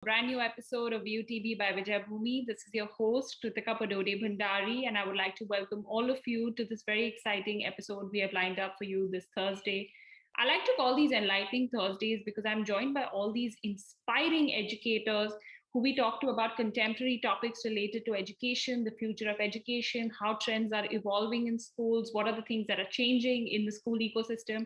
brand new episode of UTV by Vijay Bhumi. This is your host, Kritika Padode Bhandari, and I would like to welcome all of you to this very exciting episode we have lined up for you this Thursday. I like to call these Enlightening Thursdays because I'm joined by all these inspiring educators who we talk to about contemporary topics related to education, the future of education, how trends are evolving in schools, what are the things that are changing in the school ecosystem.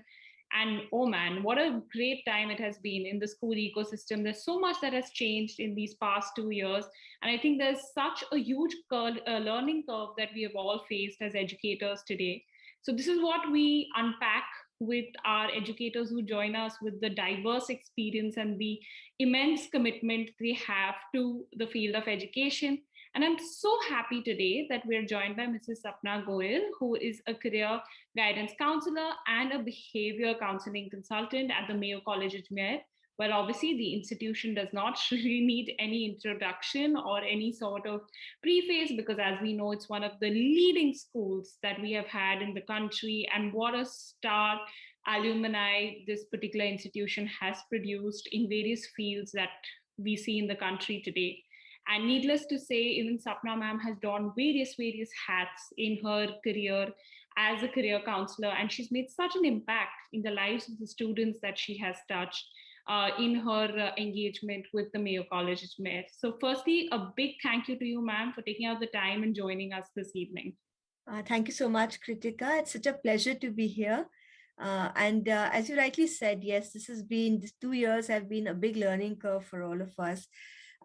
And oh man, what a great time it has been in the school ecosystem. There's so much that has changed in these past 2 years. And I think there's such a huge learning curve that we have all faced as educators today. So, this is what we unpack with our educators who join us with the diverse experience and the immense commitment they have to the field of education. And I'm so happy today that we're joined by Mrs. Sapna Goyal, who is a career guidance counselor and a behavior counseling consultant at the Mayo College Ajmer. Well, obviously, the institution does not really need any introduction or any sort of preface because, as we know, it's one of the leading schools that we have had in the country. And what a star alumni this particular institution has produced in various fields that we see in the country today. And needless to say, even Sapna ma'am has donned various hats in her career as a career counselor, and she's made such an impact in the lives of the students that she has touched in her engagement with the Mayo College Ajmer. So, firstly, a big thank you to you, ma'am, for taking out the time and joining us this evening. Thank you so much, Kritika. It's such a pleasure to be here. And as you rightly said, yes, these 2 years have been a big learning curve for all of us.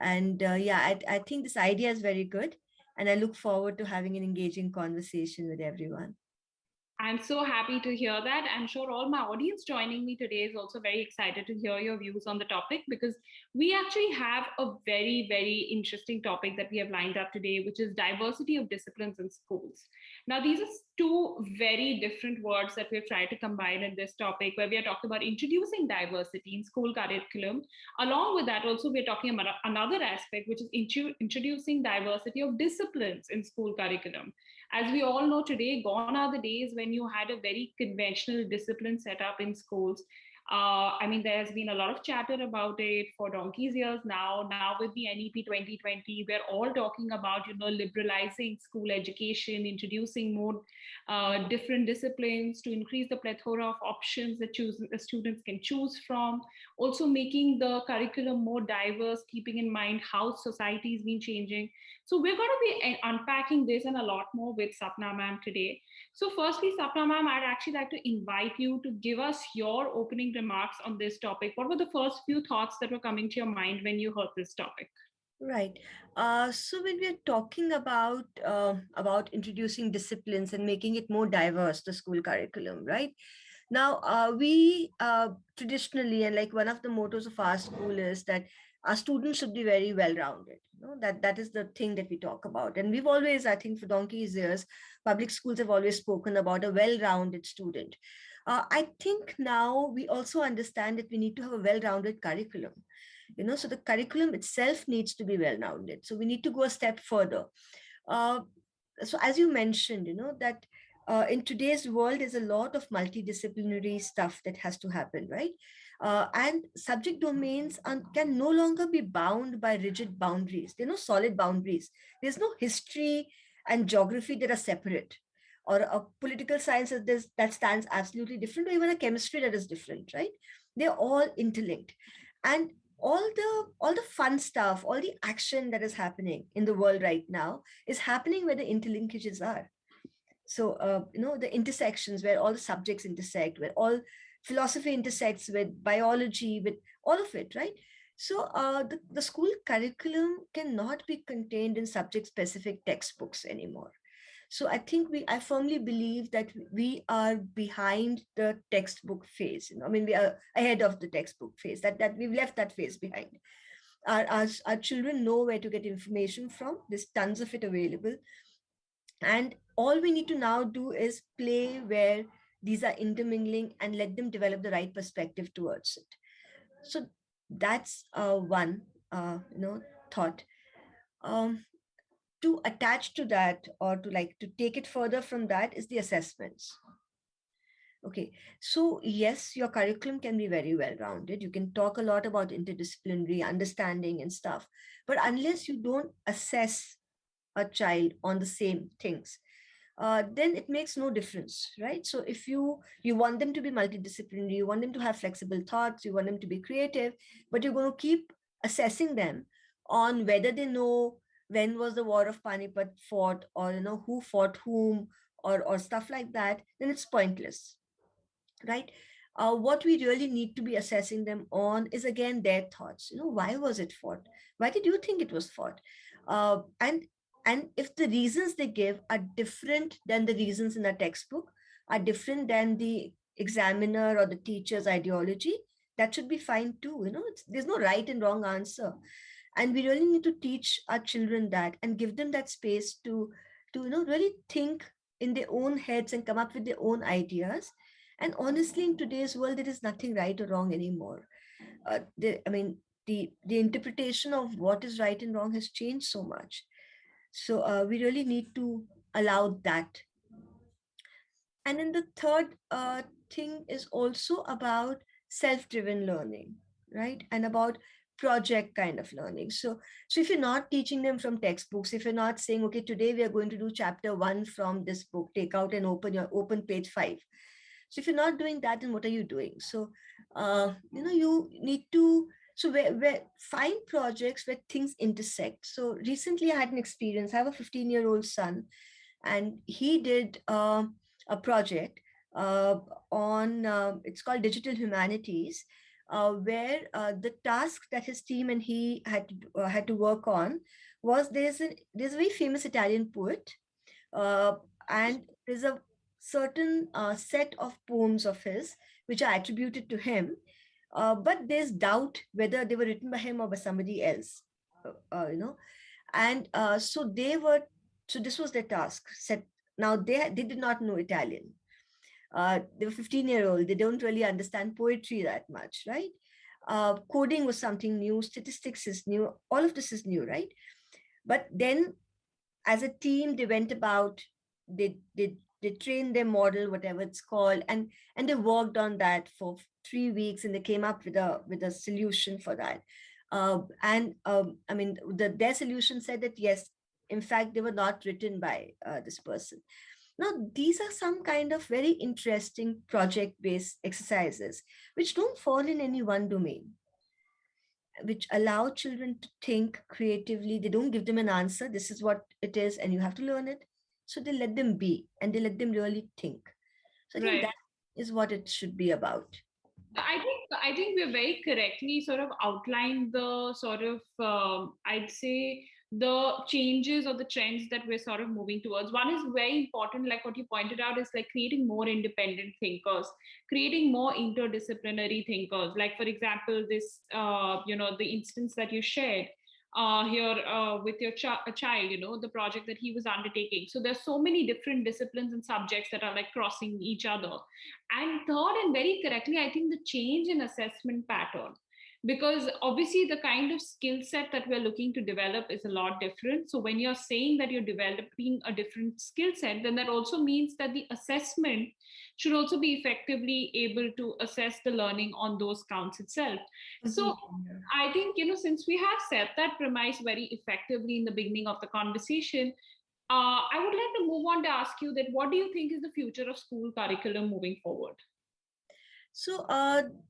And I think this idea is very good. And I look forward to having an engaging conversation with everyone. I'm so happy to hear that. I'm sure all my audience joining me today is also very excited to hear your views on the topic because we actually have a very interesting topic that we have lined up today, which is diversity of disciplines in schools. Now, these are two very different words that we've tried to combine in this topic, where we are talking about introducing diversity in school curriculum. Along with that, also, we're talking about another aspect, which is introducing diversity of disciplines in school curriculum. As we all know today, gone are the days when you had a very conventional discipline set up in schools. I mean, there's been a lot of chatter about it for donkey's years now. Now with the NEP 2020, we're all talking about, liberalizing school education, introducing more different disciplines to increase the plethora of options that students can choose from. Also making the curriculum more diverse, keeping in mind how society has been changing. So we're going to be unpacking this and a lot more with Sapna ma'am today. So firstly, Sapna ma'am, I'd actually like to invite you to give us your opening remarks on this topic. What were the first few thoughts that were coming to your mind when you heard this topic? Right. So when we're talking about introducing disciplines and making it more diverse, the school curriculum, right? Now, we traditionally, and like one of the mottos of our school is that our students should be very well-rounded. That is the thing that we talk about. And we've always, I think, for donkey's years, public schools have always spoken about a well-rounded student. I think now we also understand that we need to have a well-rounded curriculum. So the curriculum itself needs to be well-rounded. So we need to go a step further. So as you mentioned, that in today's world, there's a lot of multidisciplinary stuff that has to happen, right? And subject domains can no longer be bound by rigid boundaries. There are no solid boundaries. There's no history and geography that are separate, or a political science that stands absolutely different, or even a chemistry that is different, right? They're all interlinked. And all the fun stuff, all the action that is happening in the world right now is happening where the interlinkages are. So the intersections where all the subjects intersect, where all philosophy intersects with biology, with all of it, right? So the school curriculum cannot be contained in subject specific textbooks anymore. So I firmly believe that we are behind the textbook phase. I mean, we are ahead of the textbook phase, that we've left that phase behind. Our children know where to get information from. There's tons of it available. And all we need to now do is play where these are intermingling and let them develop the right perspective towards it. So that's one thought. To attach to that, or to take it further from that, is the assessments. Okay, so yes, your curriculum can be very well rounded. You can talk a lot about interdisciplinary understanding and stuff, but unless you don't assess a child on the same things, then it makes no difference, right? So if you want them to be multidisciplinary, you want them to have flexible thoughts, you want them to be creative, but you're going to keep assessing them on whether they know when was the war of Panipat fought, or who fought whom, or stuff like that, then it's pointless, right? What we really need to be assessing them on is again their thoughts. Why was it fought? Why did you think it was fought? And if the reasons they give are different than the reasons in a textbook, are different than the examiner or the teacher's ideology, that should be fine too. There's no right and wrong answer, and we really need to teach our children that and give them that space to really think in their own heads and come up with their own ideas. And honestly, in today's world, there is nothing right or wrong anymore. I mean, the interpretation of what is right and wrong has changed so much. So we really need to allow that. And then the third thing is also about self-driven learning, right? And about project kind of learning. So if you're not teaching them from textbooks, if you're not saying, okay, today we are going to do chapter 1 from this book, take out and open page 5. So if you're not doing that, then what are you doing? So you need to, so where find projects where things intersect. So recently I had an experience. I have a 15-year-old son, and he did a project on it's called digital humanities, where the task that his team and he had to work on was, there's a very famous Italian poet, uh, and there's a certain set of poems of his which are attributed to him, but there's doubt whether they were written by him or by somebody else. And so this was their task set. Now they did not know Italian. They were 15-year-old. They don't really understand poetry that much, right? Coding was something new. Statistics is new. All of this is new, right? But then, as a team, they went about. They trained their model, whatever it's called, and they worked on that for 3 weeks, and they came up with a solution for that. And I mean, their solution said that yes, in fact, they were not written by this person. Now, these are some kind of very interesting project-based exercises which don't fall in any one domain, which allow children to think creatively. They don't give them an answer. This is what it is, and you have to learn it. So they let them be, and they let them really think. So I think Right. that is what it should be about. I think we're very correctly sort of outlined the sort of I'd say the changes or the trends that we're sort of moving towards. One is very important, like what you pointed out, is like creating more independent thinkers, creating more interdisciplinary thinkers. Like for example, this the instance that you shared here with your child, the project that he was undertaking. So there's so many different disciplines and subjects that are like crossing each other. And third, and very correctly, I think the change in assessment pattern, because obviously the kind of skill set that we're looking to develop is a lot different. So when you're saying that you're developing a different skill set, then that also means that the assessment should also be effectively able to assess the learning on those counts itself. So Completely. Yeah. I think, since we have set that premise very effectively in the beginning of the conversation, I would like to move on to ask you that what do you think is the future of school curriculum moving forward? So,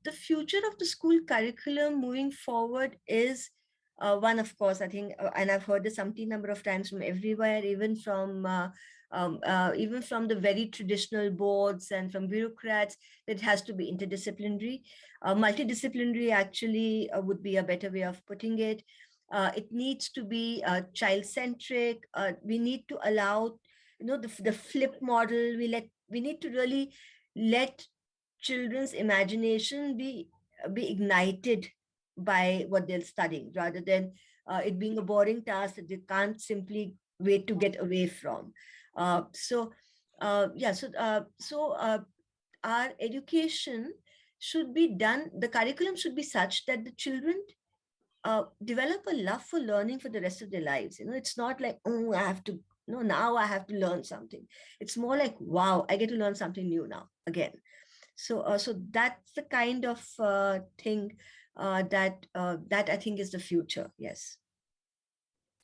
the future of the school curriculum moving forward is one, of course, I think, and I've heard this umpteen number of times from everywhere, even from the very traditional boards and from bureaucrats, that it has to be interdisciplinary. Multidisciplinary actually would be a better way of putting it. It needs to be child-centric. We need to allow, the flip model. We need to really let children's imagination be ignited by what they're studying, rather than it being a boring task that they can't simply wait to get away from. So yeah, our education should be done, the curriculum should be such that the children develop a love for learning for the rest of their lives. It's not like, oh, I have to no, now I have to learn something. It's more like, wow, I get to learn something new now again. So that's the kind of thing that I think is the future. Yes.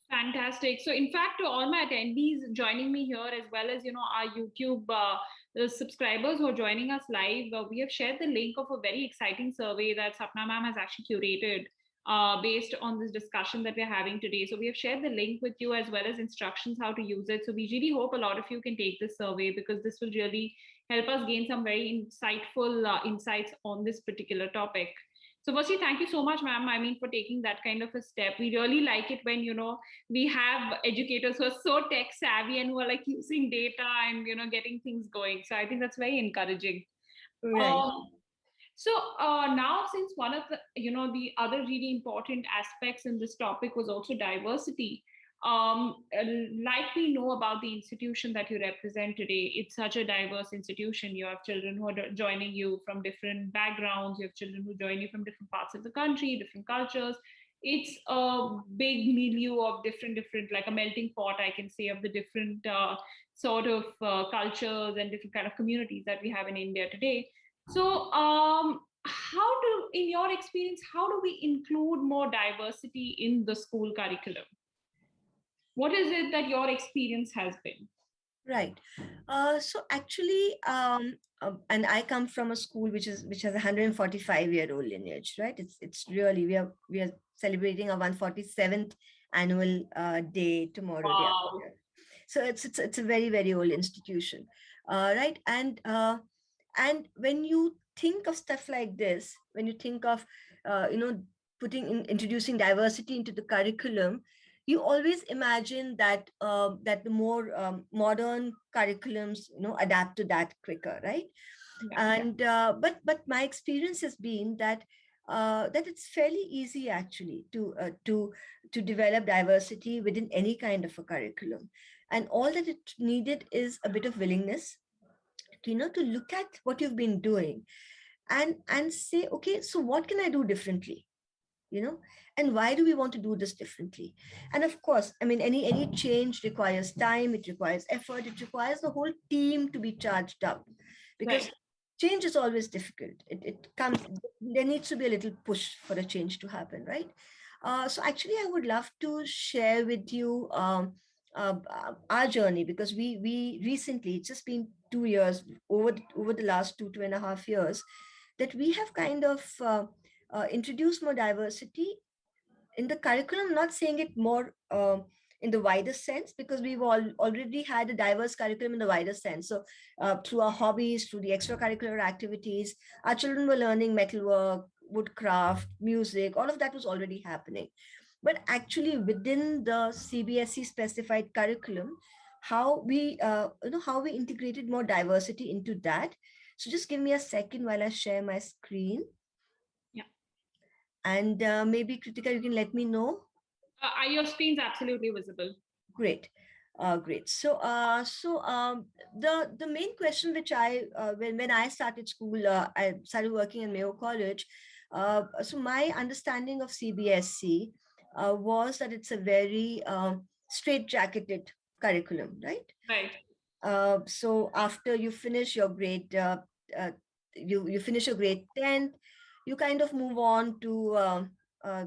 Fantastic. So, in fact, to all my attendees joining me here, as well as our YouTube subscribers who are joining us live, we have shared the link of a very exciting survey that Sapna ma'am has actually curated based on this discussion that we're having today. So, we have shared the link with you as well as instructions how to use it. So, we really hope a lot of you can take this survey, because this will really help us gain some very insightful insights on this particular topic. So firstly, thank you so much, ma'am. I mean, for taking that kind of a step. We really like it when, we have educators who are so tech savvy and who are like using data and, getting things going. So I think that's very encouraging. Right. Um, so now, since one of the other really important aspects in this topic was also diversity, like we know about the institution that you represent today, it's such a diverse institution. You have children who are joining you from different backgrounds. You have children who join you from different parts of the country, different cultures. It's a big milieu of different, like a melting pot, I can say, of the different sort of cultures and different kind of communities that we have in India today. So, in your experience, how do we include more diversity in the school curriculum? What is it that your experience has been? Right. So actually, and I come from a school which has a 145-year-old lineage, right? It's really, we are celebrating our 147th annual day tomorrow, day Wow. after. So it's a very, very old institution, right? And when you think of stuff like this, when you think of introducing diversity into the curriculum, you always imagine that that the more modern curriculums adapt to that quicker, right? Yeah. And but my experience has been that that it's fairly easy actually to develop diversity within any kind of a curriculum, and all that it needed is a bit of willingness to to look at what you've been doing and say, okay, so what can I do differently, and why do we want to do this differently? And of course, I mean, any change requires time, it requires effort, it requires the whole team to be charged up, because Right. change is always difficult. It comes, there needs to be a little push for a change to happen, right? So actually I would love to share with you our journey, because we recently, it's just been 2 years, over the last two and a half years, that we have kind of introduce more diversity in the curriculum, not saying it more in the wider sense, because we've already had a diverse curriculum in the wider sense. So through our hobbies, through the extracurricular activities, our children were learning metalwork, woodcraft, music, all of that was already happening. But actually within the CBSE specified curriculum, how we how we integrated more diversity into that. So just give me a second while I share my screen. Yeah. And maybe Kritika, you can let me know. Your screen's absolutely visible. Great. Great. So the main question which when I started school, I started working in Mayo College. So my understanding of CBSE was that it's a very straight-jacketed curriculum, right? Right. So after you finish your grade, uh, you finish your grade 10th, you kind of move on to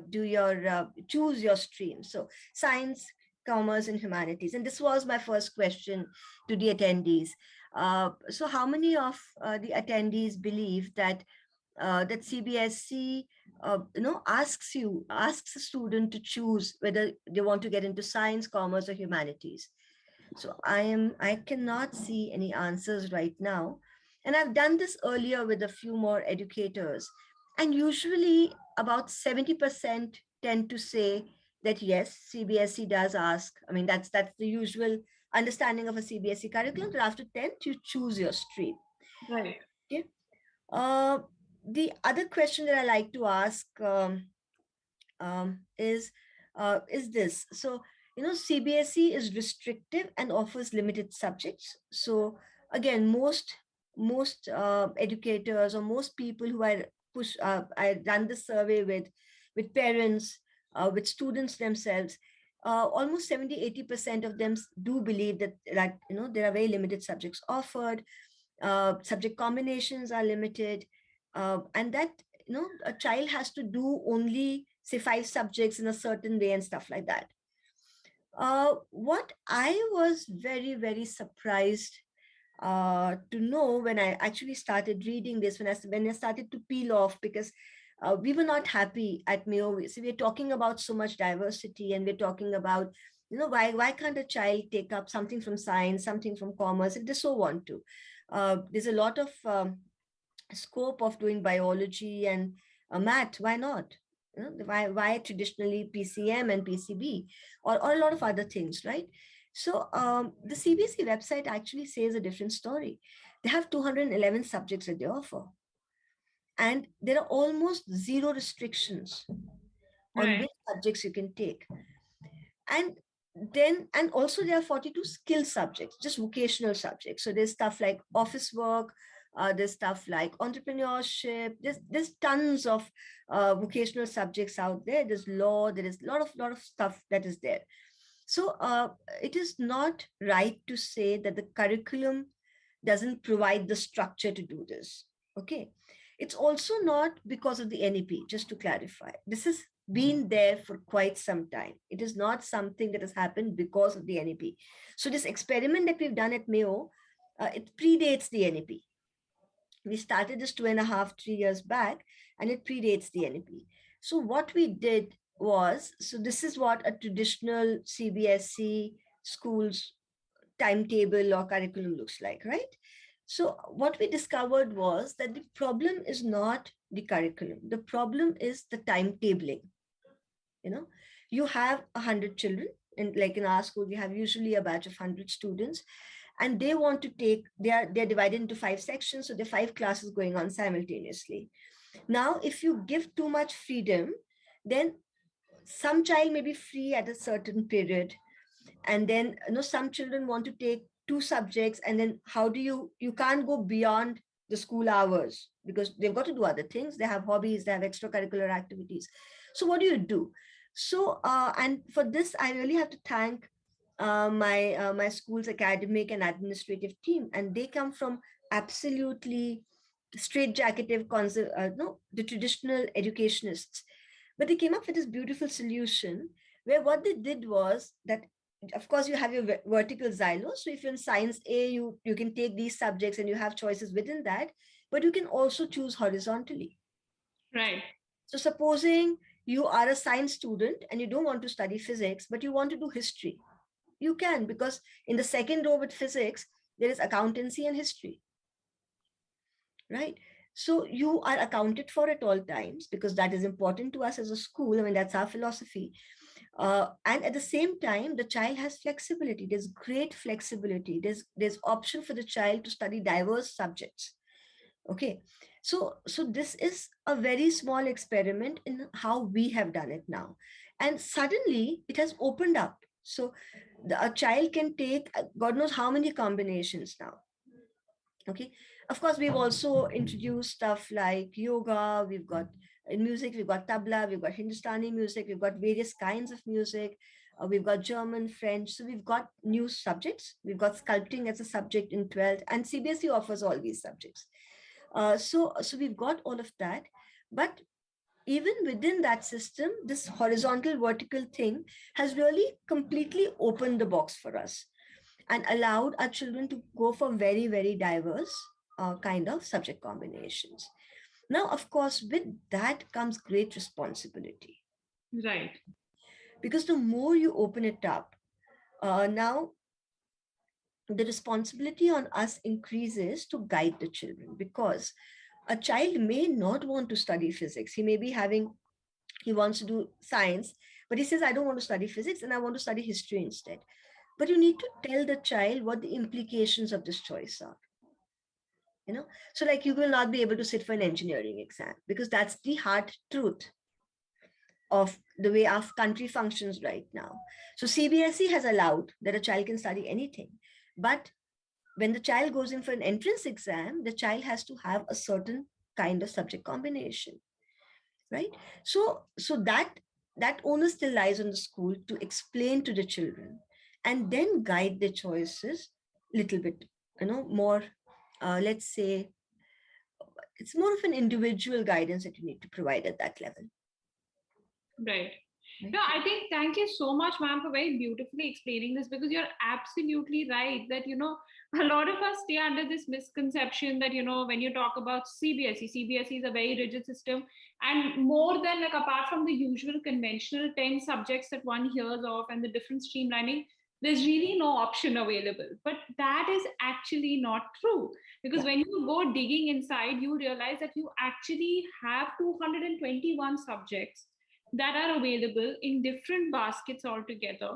do your choose your stream. So science, commerce, and humanities. And this was my first question to the attendees. So how many of the attendees believe that that CBSE asks a student to choose whether they want to get into science, commerce, or humanities? So I cannot see any answers right now. And I've done this earlier with a few more educators. And usually about 70% tend to say that yes, CBSE does ask. I mean, that's the usual understanding of a CBSE curriculum, that after 10th, you choose your stream. Right. Okay. Uh, the other question that I like to ask is this. So, CBSE is restrictive and offers limited subjects. So again, most educators, or most people who I run the survey with parents, with students themselves, almost 70-80% of them do believe that there are very limited subjects offered, subject combinations are limited, and that a child has to do only say 5 subjects in a certain way and stuff like that. What I was very, very surprised to know when I actually started reading this, when I started to peel off, because we were not happy at Mayo. So we're talking about so much diversity, and we're talking about, why can't a child take up something from science, something from commerce, if they so want to. There's a lot of scope of doing biology and math. Why not? Why traditionally PCM and PCB, or a lot of other things, right? So the CBSE website actually says a different story. They have 211 subjects that they offer, and there are almost zero restrictions on Right. which subjects you can take. And also there are 42 skill subjects, just vocational subjects. So there's stuff like office work, there's stuff like entrepreneurship, there's tons of vocational subjects out there. There's law, there is a lot of stuff that is there. So it is not right to say that the curriculum doesn't provide the structure to do this. Okay. It's also not because of the NEP, just to clarify. This has been there for quite some time. It is not something that has happened because of the NEP. So this experiment that we've done at Mayo, it predates the NEP. We started this 2.5, 3 years back, and it predates the NEP. So what we did was, so this is what a traditional CBSE school's timetable or curriculum looks like, right? So what we discovered was that the problem is not the curriculum. The problem is the timetabling. You know, you have 100 children, and like in our school, we have usually a batch of 100 students, and they want to take. They're divided into 5 sections, so there are 5 classes going on simultaneously. Now, if you give too much freedom, then some child may be free at a certain period, and then some children want to take 2 subjects, and then how do you can't go beyond the school hours because they've got to do other things. They have hobbies, they have extracurricular activities. So what do you do? So and for this I really have to thank my school's academic and administrative team, and they come from absolutely straitjacketed no, the traditional educationists. But they came up with this beautiful solution where what they did was that, of course, you have your vertical silo. So if you're in science A, you can take these subjects and you have choices within that, but you can also choose horizontally. Right. So supposing you are a science student and you don't want to study physics, but you want to do history, you can, because in the second row with physics, there is accountancy and history, right? So you are accounted for at all times because that is important to us as a school. I mean, that's our philosophy. And at the same time, the child has flexibility. There's great flexibility. There's option for the child to study diverse subjects. Okay, so this is a very small experiment in how we have done it now, and suddenly it has opened up. So a child can take God knows how many combinations now. Okay, of course we've also introduced stuff like yoga. We've got in music, we've got tabla, we've got Hindustani music, we've got various kinds of music, we've got German, French. So we've got new subjects. We've got sculpting as a subject in 12th, and CBSE offers all these subjects. So we've got all of that, but even within that system, this horizontal vertical thing has really completely opened the box for us and allowed our children to go for very, very diverse kind of subject combinations. Now, of course, with that comes great responsibility, Right. because the more you open it up, now the responsibility on us increases to guide the children, because a child may not want to study physics. He wants to do science, but he says, I don't want to study physics and I want to study history instead. But you need to tell the child what the implications of this choice are. So like you will not be able to sit for an engineering exam because that's the hard truth of the way our country functions right now. So CBSE has allowed that a child can study anything, but when the child goes in for an entrance exam, the child has to have a certain kind of subject combination, right? So that that onus still lies on the school to explain to the children and then guide the choices little bit, more, let's say, it's more of an individual guidance that you need to provide at that level. Right. No, Right. I think thank you so much, ma'am, for very beautifully explaining this, because you're absolutely right that, a lot of us stay under this misconception that, when you talk about CBSE, CBSE is a very rigid system. And more than, like, apart from the usual conventional 10 subjects that one hears of and the different streamlining, there's really no option available. But that is actually not true, because Yeah, when you go digging inside, you realize that you actually have 221 subjects that are available in different baskets altogether,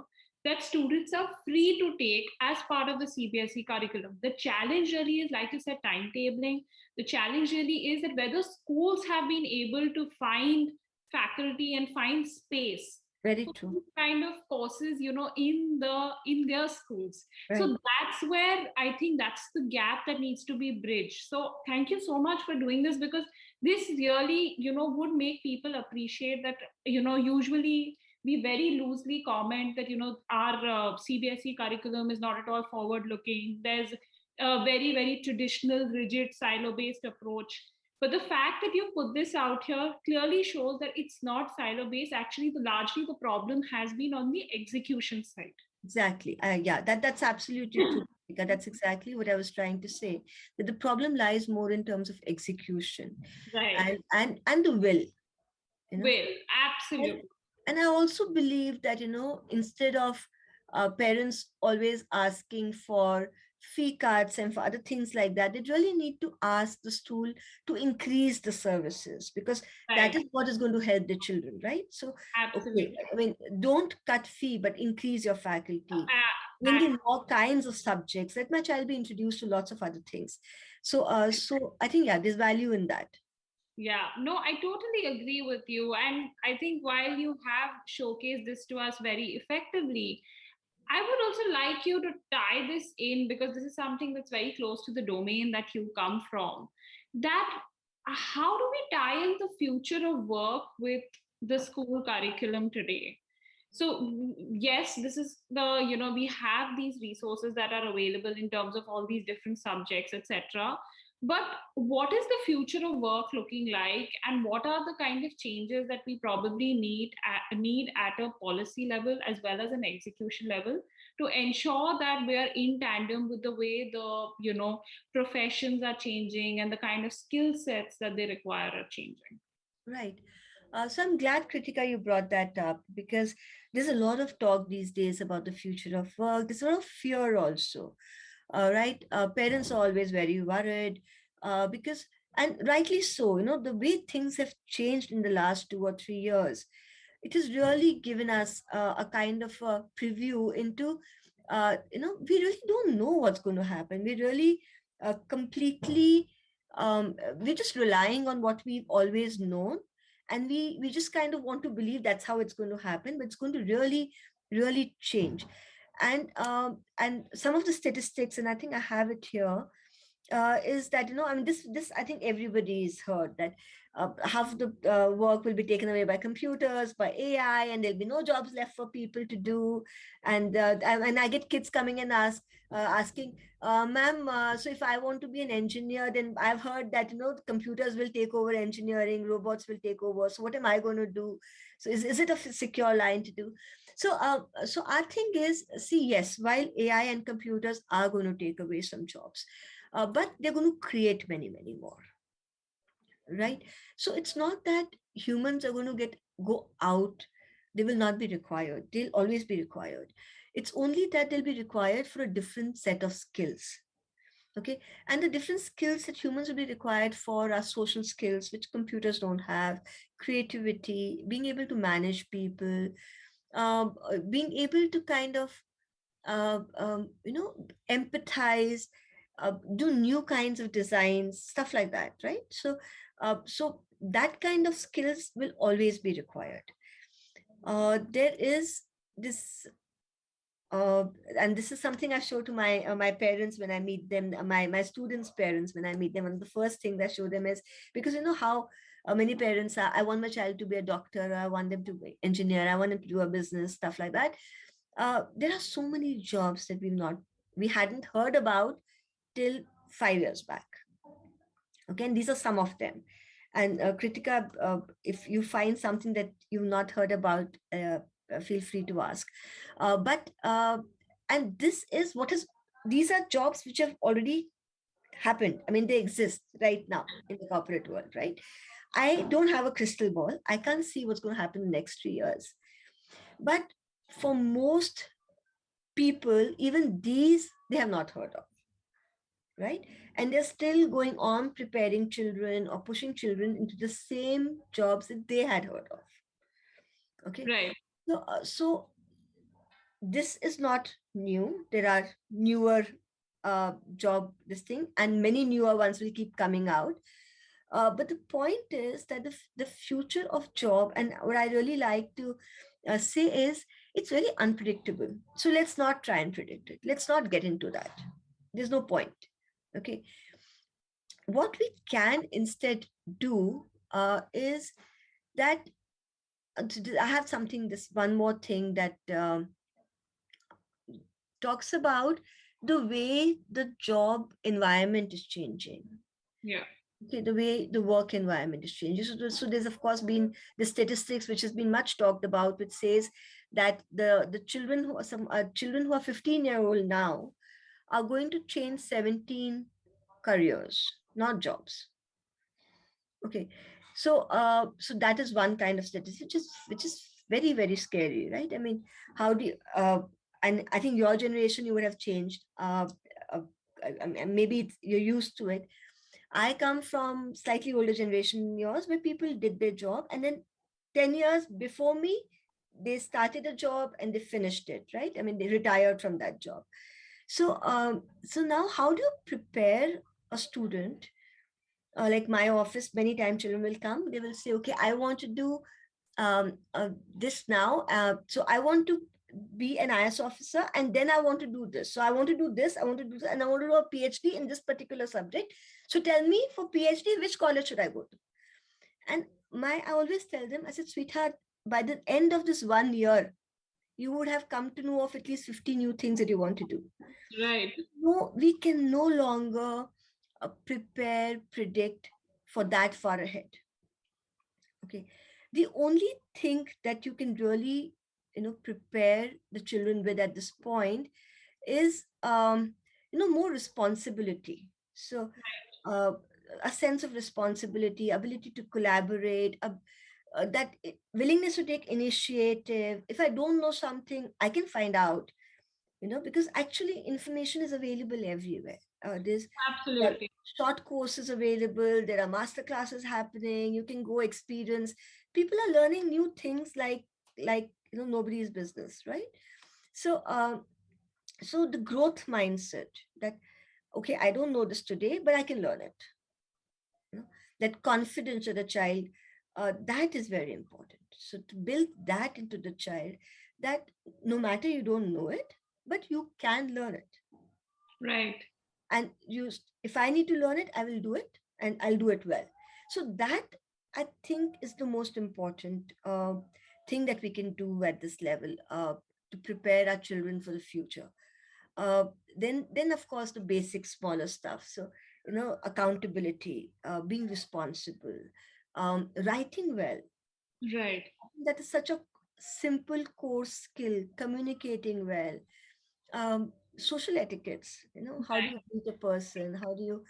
that students are free to take as part of the CBSE curriculum. The challenge really is, like you said, timetabling. The challenge really is that whether schools have been able to find faculty and find space very for true. these kind of courses, in their schools. So Right. that's where I think that's the gap that needs to be bridged. So thank you so much for doing this, because this really, would make people appreciate that, usually we very loosely comment that, our CBSE curriculum is not at all forward looking. There's a very, very traditional, rigid, silo based approach. But the fact that you put this out here clearly shows that it's not silo based. Actually, largely the problem has been on the execution side. Exactly. Yeah, that's absolutely true. Pritika. That's exactly what I was trying to say. That the problem lies more in terms of execution Right. and the will, you know. Well, And, absolutely. and I also believe that, instead of parents always asking for fee cuts and for other things like that, they really need to ask the school to increase the services, because that Right. is what is going to help the children, right? So, okay, Absolutely. I mean, don't cut fee, but increase your faculty. Bring Uh, in more kinds of subjects. Let my child be introduced to lots of other things. So I think, yeah, there's value in that. Yeah, no, I totally agree with you. And I think while you have showcased this to us very effectively, I would also like you to tie this in, because this is something that's very close to the domain that you come from. That how do we tie in the future of work with the school curriculum today? So yes, this is the, we have these resources that are available in terms of all these different subjects, etc. But what is the future of work looking like, and what are the kind of changes that we probably need at a policy level as well as an execution level, to ensure that we are in tandem with the way the, professions are changing and the kind of skill sets that they require are changing? Right. So I'm glad, Kritika, you brought that up, because there's a lot of talk these days about the future of work. There's a lot of fear also, right? Parents are always very worried because, and rightly so, the way things have changed in the last 2 or 3 years, it has really given us a kind of a preview into, we really don't know what's going to happen. We really completely, we're just relying on what we've always known, and we just kind of want to believe that's how it's going to happen, but it's going to really change. And some of the statistics, and I think I have it here, is that, I mean, this I think everybody's heard that half the work will be taken away by computers, by AI, and there'll be no jobs left for people to do. And I get kids coming and asking, ma'am, so if I want to be an engineer, then I've heard that, computers will take over engineering, robots will take over, so what am I going to do? So is it a secure line to do? So our thing is, see, yes, while AI and computers are going to take away some jobs, but they're going to create many, many more, right? So it's not that humans are going to go out. They will not be required. They'll always be required. It's only that they'll be required for a different set of skills. Okay. And the different skills that humans will be required for are social skills, which computers don't have, creativity, being able to manage people, being able to kind of empathize, do new kinds of designs, stuff like that, right? So that kind of skills will always be required. There is this, uh, and this is something I show to my parents when I meet them, my students' parents when I meet them. And the first thing that I show them is, because you know how Many parents are, I want my child to be a doctor, I want them to be engineer, I want them to do a business, stuff like that. There are so many jobs that we hadn't heard about till 5 years back. Okay, and these are some of them. And Kritika, if you find something that you've not heard about, feel free to ask. But and this is what is these are jobs which have already happened. I mean, they exist right now in the corporate world, right? I don't have a crystal ball. I can't see what's going to happen in the next 3 years. But for most people, even these they have not heard of, right? And they're still going on preparing children or pushing children into the same jobs that they had heard of. Okay. Right. So this is not new. There are newer job this thing, and many newer ones will keep coming out. But the point is that the future of job, and what I really like to say is, it's very unpredictable. So let's not try and predict it. Let's not get into that. There's no point. Okay. What we can instead do is that I have something, this one more thing that talks about the way the job environment is changing. Yeah. Okay, the way the work environment is changing. So there's of course been the statistics which has been much talked about, which says that the children who are children who are 15-year-old now are going to change 17 careers, not jobs. Okay, so that is one kind of statistic, which is very very scary, right? I mean, how do you, and I think your generation you would have changed. Uh, Maybe you're used to it. I come from slightly older generation than yours, where people did their job, and then 10 years before me, they started a job and they finished it, right? I mean, they retired from that job. So now, how do you prepare a student like my office? Many times children will come, they will say, okay, I want to do this now, so I want to be an IS officer, and then I want to do this, so I want to do this, I want to do this, and I want to do a PhD in this particular subject. So tell me, for PhD, which college should I go to? And I always tell them, I said, sweetheart, by the end of this 1 year, you would have come to know of at least 50 new things that you want to do. Right. No, we can no longer prepare, predict for that far ahead. Okay. The only thing that you can really, prepare the children with at this point is, more responsibility. So, uh, a sense of responsibility, ability to collaborate, that willingness to take initiative. If I don't know something, I can find out, because actually information is available everywhere. There are Absolutely. short courses available, there are master classes happening, you can go experience. People are learning new things like nobody's business, right? So um so the growth mindset, that okay, I don't know this today, but I can learn it. That confidence of the child, that is very important. So to build that into the child, that no matter you don't know it, but you can learn it. Right. And if I need to learn it, I will do it, and I'll do it well. So that, I think, is the most important thing that we can do at this level, to prepare our children for the future. uh, then of course the basic smaller stuff. So accountability, being responsible, writing well. Right. That is such a simple core skill. Communicating well, social etiquettes. How do Right. you meet a person? How do you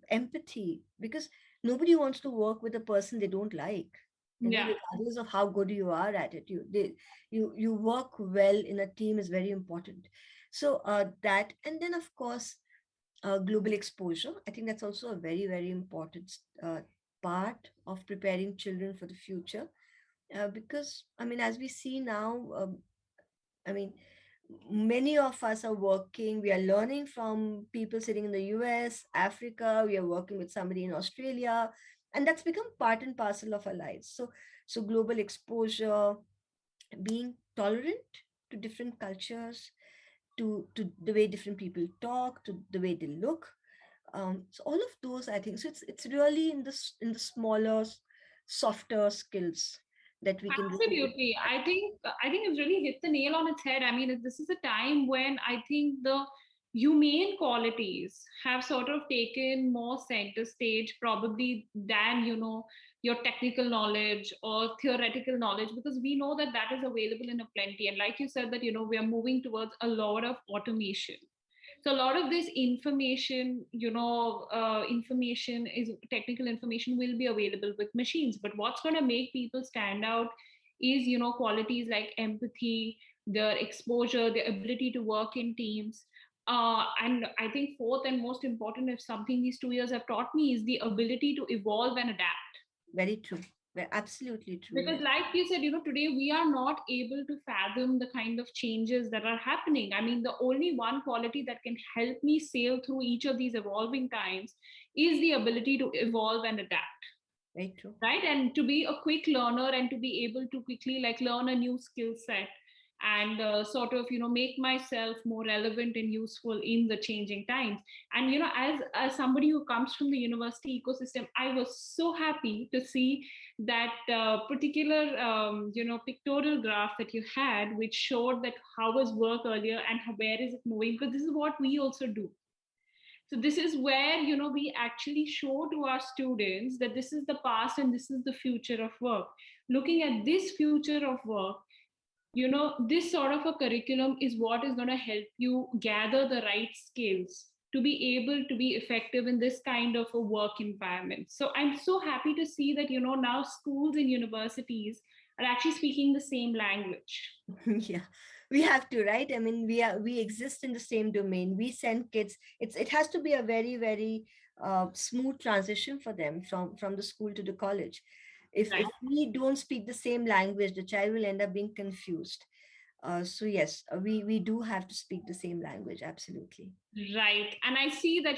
empathy? Because nobody wants to work with a person they don't like. Yeah. Regardless of how good you are at it, you work well in a team is very important. So that, and then of course, global exposure. I think that's also a very very important part of preparing children for the future. Because I mean, as we see now, I mean, many of us are working, we are learning from people sitting in the US, Africa, we are working with somebody in Australia, and that's become part and parcel of our lives. So global exposure, being tolerant to different cultures, to the way different people talk, to the way they look, So all of those, I think, so it's really in in the smaller, softer skills that we can really do. Absolutely. I think it's really hit the nail on its head. I mean, this is a time when I think the humane qualities have sort of taken more center stage, probably than your technical knowledge or theoretical knowledge, because we know that that is available in a plenty. And like you said, that we are moving towards a lot of automation. So a lot of this information, information is technical information will be available with machines. But what's going to make people stand out is qualities like empathy, their exposure, their ability to work in teams. And I think fourth and most important, if something these 2 years have taught me, is the ability to evolve and adapt. Very true. Absolutely true. Because Yes. like you said, today we are not able to fathom the kind of changes that are happening. I mean, the only one quality that can help me sail through each of these evolving times is the ability to evolve and adapt, Very true. right? And to be a quick learner and to be able to quickly like learn a new skill set and sort of make myself more relevant and useful in the changing times. And as somebody who comes from the university ecosystem, I was so happy to see that particular pictorial graph that you had, which showed that how was work earlier and where is it moving, because this is what we also do. So this is where we actually show to our students that this is the past and this is the future of work. Looking at this future of work, this sort of a curriculum is what is going to help you gather the right skills to be able to be effective in this kind of a work environment. So I'm so happy to see that now schools and universities are actually speaking the same language. Yeah, we have to, right? I mean, we exist in the same domain. We send kids. It has to be a very, very smooth transition for them from the school to the college. If Right. we don't speak the same language, the child will end up being confused. So yes, we do have to speak the same language. Absolutely. Right. And I see that,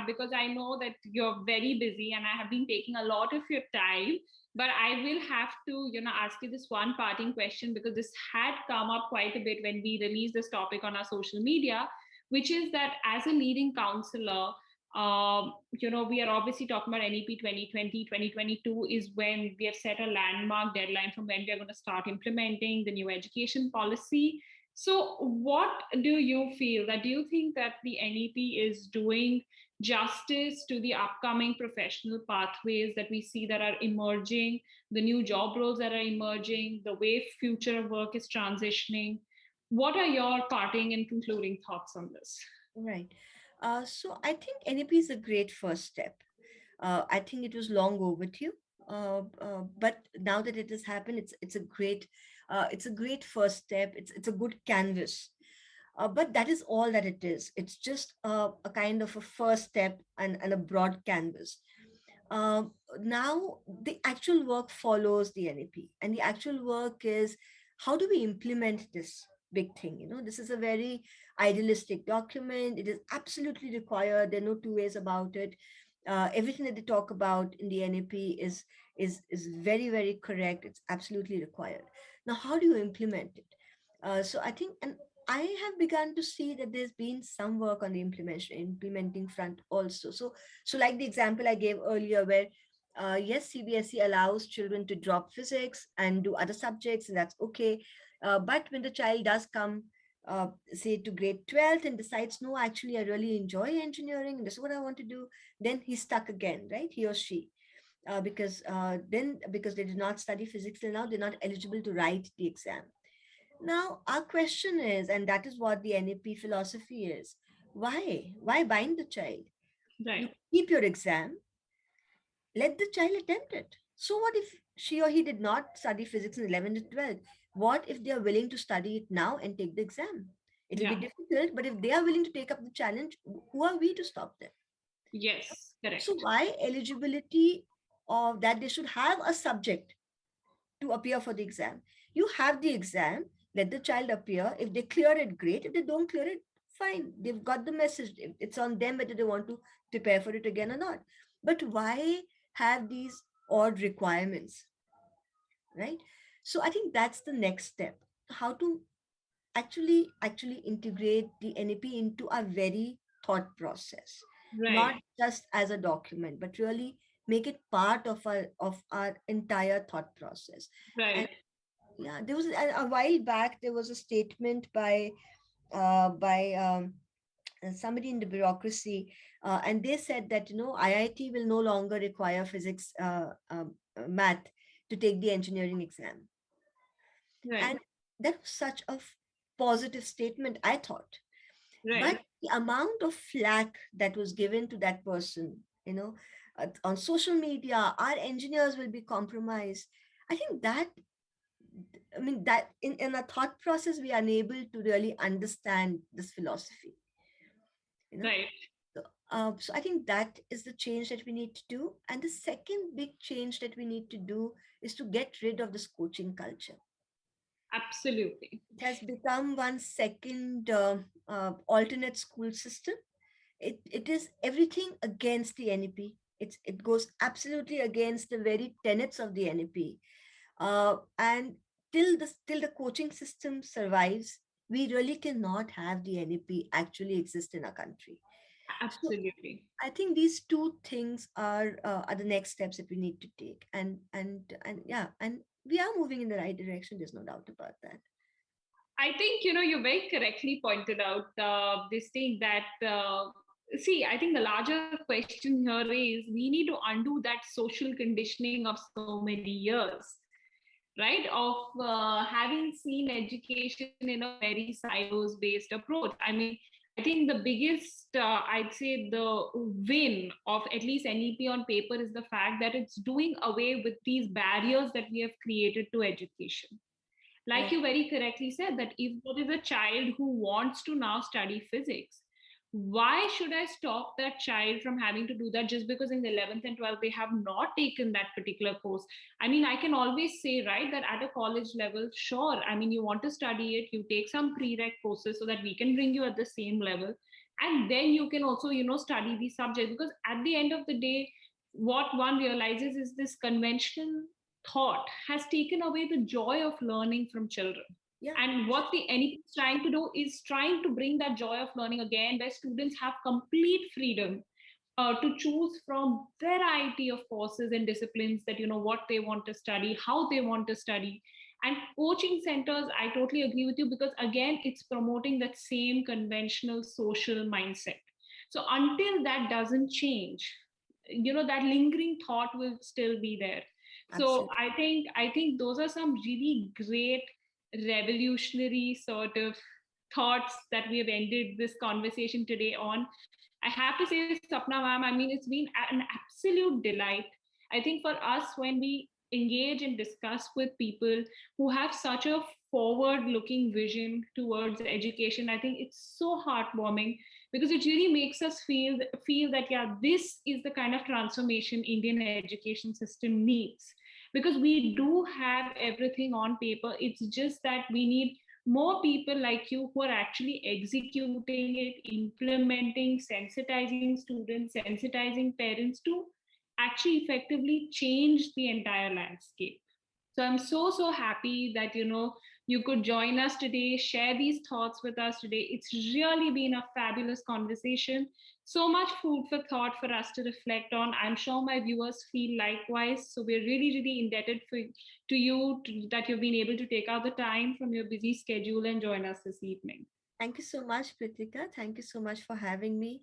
because I know that you're very busy and I have been taking a lot of your time, but I will have to, ask you this one parting question, because this had come up quite a bit when we released this topic on our social media, which is that as a leading counselor, we are obviously talking about NEP 2020, 2022 is when we have set a landmark deadline from when we are going to start implementing the new education policy. So, what do you feel? That do you think that the NEP is doing justice to the upcoming professional pathways that we see that are emerging, the new job roles that are emerging, the way future of work is transitioning? What are your parting and concluding thoughts on this? Right. So I think NAP is a great first step. I think it was long overdue, but now that it has happened, it's a great first step. It's a good canvas. But that is all that it is. It's just a kind of a first step and a broad canvas. Now the actual work follows the NAP, and the actual work is how do we implement this big thing? This is a very idealistic document. It is absolutely required. There are no two ways about it. Everything that they talk about in the NAP is very, very correct. It's absolutely required. Now, how do you implement it? So I think, and I have begun to see that there's been some work on the implementing front also. So like the example I gave earlier, where yes, CBSE allows children to drop physics and do other subjects, and that's okay. But when the child does come, say to grade 12th and decides, no, actually, I really enjoy engineering, and this is what I want to do, then he's stuck again, right? He or she. Because they did not study physics till now, they're not eligible to write the exam. Now, our question is, and that is what the NAP philosophy is, why? Why bind the child? You Right. keep your exam, let the child attempt it. So, what if she or he did not study physics in 11th and 12th? What if they are willing to study it now and take the exam? It will be Yeah. difficult, but if they are willing to take up the challenge, who are we to stop them? Yes. So, Correct. why eligibility of that they should have a subject to appear for the exam? You have the exam, let the child appear. If they clear it, great. If they don't clear it, fine. They've got the message. It's on them whether they want to prepare for it again or not. But why have these odd requirements, right? So I think that's the next step. How to actually integrate the NAP into a very thought process. Right. not just as a document, but really make it part of our entire thought process. And Right. yeah, there was a while back there was a statement by somebody in the bureaucracy, and they said that IIT will no longer require physics, math to take the engineering exam, Right. and that was such a positive statement, I thought. Right. But the amount of flack that was given to that person, on social media, our engineers will be compromised. I think that, I mean, that in a thought process, we are unable to really understand this philosophy, you know. Right. So I think that is the change that we need to do. And the second big change that we need to do is to get rid of this coaching culture. Absolutely. It has become one second alternate school system. It is everything against the NEP. It goes absolutely against the very tenets of the NEP. And till the coaching system survives, we really cannot have the NEP actually exist in our country. So Absolutely. I think these two things are the next steps that we need to take, and yeah, and we are moving in the right direction. There's no doubt about that. I think, you very correctly pointed out this thing that, see, I think the larger question here is we need to undo that social conditioning of so many years, right? Of having seen education in a very silos based approach. I mean, I think the biggest, I'd say, the win of at least NEP on paper is the fact that it's doing away with these barriers that we have created to education. Like Right. you very correctly said, that if there is a child who wants to now study physics, why should I stop that child from having to do that just because in the 11th and 12th they have not taken that particular course? I mean, I can always say, right, that at a college level, sure, I mean, you want to study it, you take some prereq courses so that we can bring you at the same level, and then you can also, study these subjects. Because at the end of the day, what one realizes is this conventional thought has taken away the joy of learning from children. Yeah. And what the NEP is trying to do is trying to bring that joy of learning again, where students have complete freedom to choose from variety of courses and disciplines, that what they want to study, how they want to study. And coaching centers, I totally agree with you, because again, it's promoting that same conventional social mindset. So until that doesn't change, that lingering thought will still be there. So Absolutely. I think those are some really great revolutionary sort of thoughts that we have ended this conversation today on. I have to say, Sapna ma'am, I mean, it's been an absolute delight. I think for us, when we engage and discuss with people who have such a forward looking vision towards education, I think it's so heartwarming, because it really makes us feel that, yeah, this is the kind of transformation Indian education system needs. Because we do have everything on paper, it's just that we need more people like you who are actually executing it, implementing, sensitizing students, sensitizing parents to actually effectively change the entire landscape. So I'm so happy that you could join us today, share these thoughts with us today. It's really been a fabulous conversation. So much food for thought for us to reflect on. I'm sure my viewers feel likewise. So we're really indebted to you that you've been able to take out the time from your busy schedule and join us this evening. Thank you so much, Pritika. Thank you so much for having me.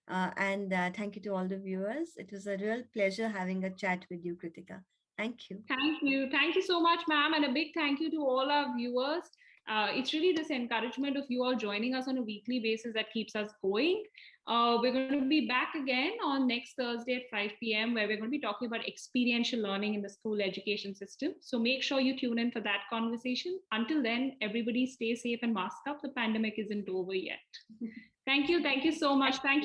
And thank you to all the viewers. It was a real pleasure having a chat with you, Kritika. Thank you. Thank you. Thank you so much, ma'am. And a big thank you to all our viewers. It's really this encouragement of you all joining us on a weekly basis that keeps us going. We're going to be back again on next Thursday at 5 p.m., where we're going to be talking about experiential learning in the school education system. So make sure you tune in for that conversation. Until then, everybody stay safe and mask up. The pandemic isn't over yet. Thank you. Thank you so much. Thank you,